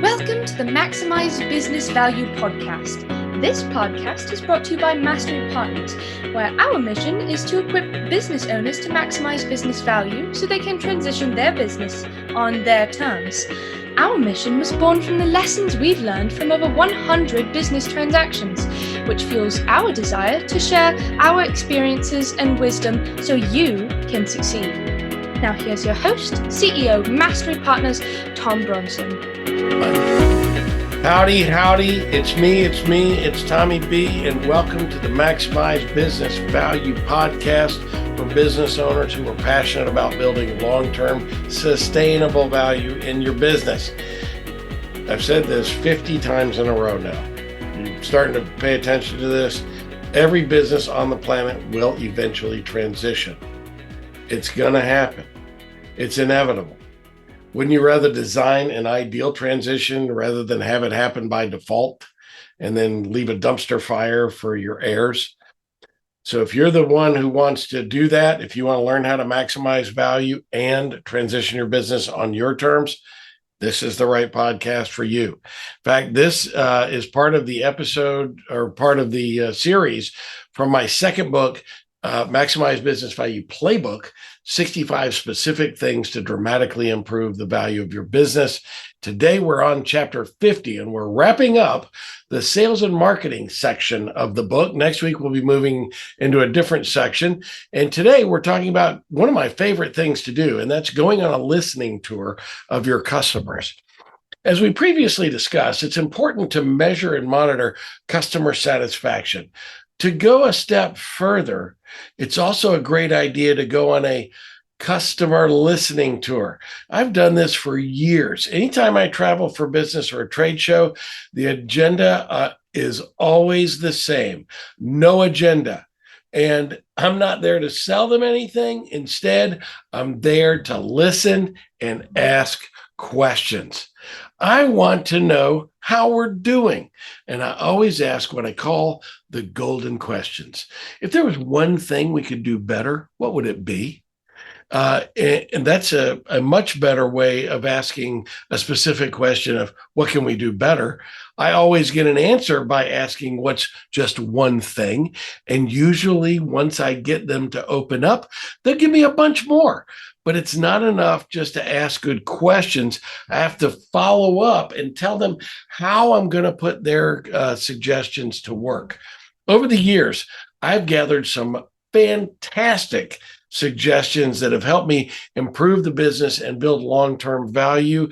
Welcome to the Maximize Business Value podcast. This podcast is brought to you by Mastery Partners, where our mission is to equip business owners to maximize business value so they can transition their business on their terms. Our mission was born from the lessons we've learned from over 100 business transactions, which fuels our desire to share our experiences and wisdom so you can succeed. Now here's your host, CEO, Mastery Partners, Tom Bronson. Howdy, it's me, Tommy B, and welcome to the Maximize Business Value podcast for business owners who are passionate about building long-term sustainable value in your business. I've said this 50 times in a row now. You're starting to pay attention to this. Every business on the planet will eventually transition. It's going to happen. It's inevitable. Wouldn't you rather design an ideal transition rather than have it happen by default and then leave a dumpster fire for your heirs? So if you're the one who wants to do that, if you want to learn how to maximize value and transition your business on your terms, this is the right podcast for you. In fact, this is part of the episode or part of the series from my second book, Maximize Business Value Playbook, 65 specific things to dramatically improve the value of your business. Today, we're on chapter 50, and we're wrapping up the sales and marketing section of the book. Next week, we'll be moving into a different section. And today, we're talking about one of my favorite things to do, and that's going on a listening tour of your customers. As we previously discussed, it's important to measure and monitor customer satisfaction. To go a step further, it's also a great idea to go on a customer listening tour. I've done this for years. Anytime I travel for business or a trade show, the agenda is always the same. No agenda. And I'm not there to sell them anything. Instead, I'm there to listen and ask questions. I want to know how we're doing. And I always ask what I call the golden questions. If there was one thing we could do better, what would it be? And that's a much better way of asking a specific question of what can we do better? I always get an answer by asking what's just one thing. And usually once I get them to open up, they'll give me a bunch more. But it's not enough just to ask good questions. I have to follow up and tell them how I'm going to put their suggestions to work. Over the years, I've gathered some fantastic suggestions that have helped me improve the business and build long-term value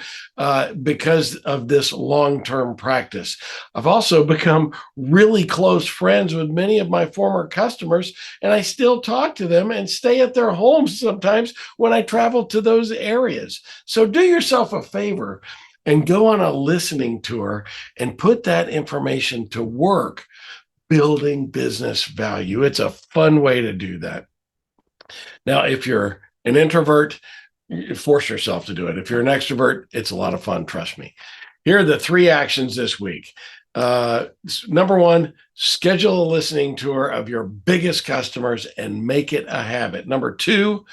because of this long-term practice. I've also become really close friends with many of my former customers, and I still talk to them and stay at their homes sometimes when I travel to those areas. So do yourself a favor and go on a listening tour and put that information to work building business value. It's a fun way to do that. Now, if you're an introvert, you force yourself to do it. If you're an extrovert, it's a lot of fun, trust me. Here are the 3 actions this week. Number 1, schedule a listening tour of your biggest customers and make it a habit. Number 2,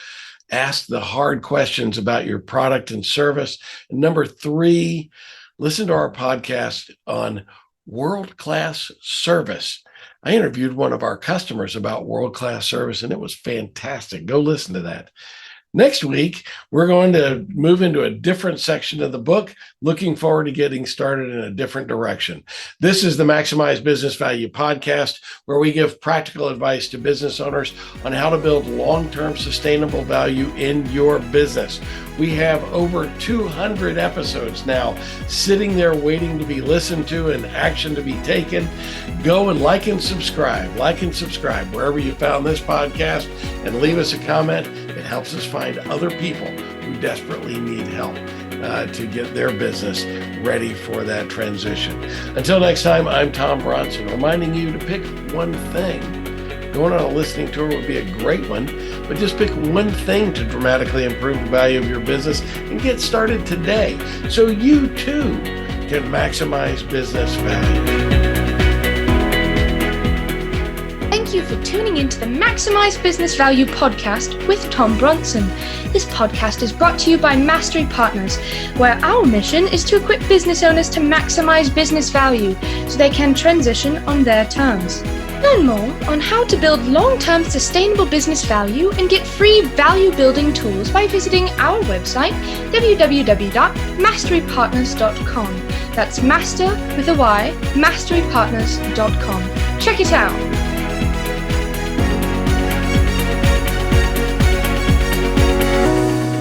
ask the hard questions about your product and service. And number 3, listen to our podcast on world-class service. I interviewed one of our customers about world-class service, and it was fantastic. Go listen to that. Next week, we're going to move into a different section of the book. Looking forward to getting started in a different direction. This is the Maximize Business Value podcast, where we give practical advice to business owners on how to build long-term sustainable value in your business. We have over 200 episodes now sitting there waiting to be listened to and action to be taken. Go and like and subscribe wherever you found this podcast and leave us a comment. It helps us find other people who desperately need help to get their business ready for that transition. Until next time, I'm Tom Bronson, reminding you to pick one thing. Going on a listening tour would be a great one, but just pick one thing to dramatically improve the value of your business and get started today so you too can maximize business value. you for tuning into the Maximize Business Value podcast with Tom Bronson. This podcast is brought to you by Mastery Partners, where our mission is to equip business owners to maximize business value so they can transition on their terms. Learn more on how to build long-term sustainable business value and get free value-building tools by visiting our website, www.masterypartners.com. That's master with a Y, masterypartners.com. Check it out.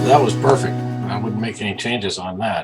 That was perfect. I wouldn't make any changes on that.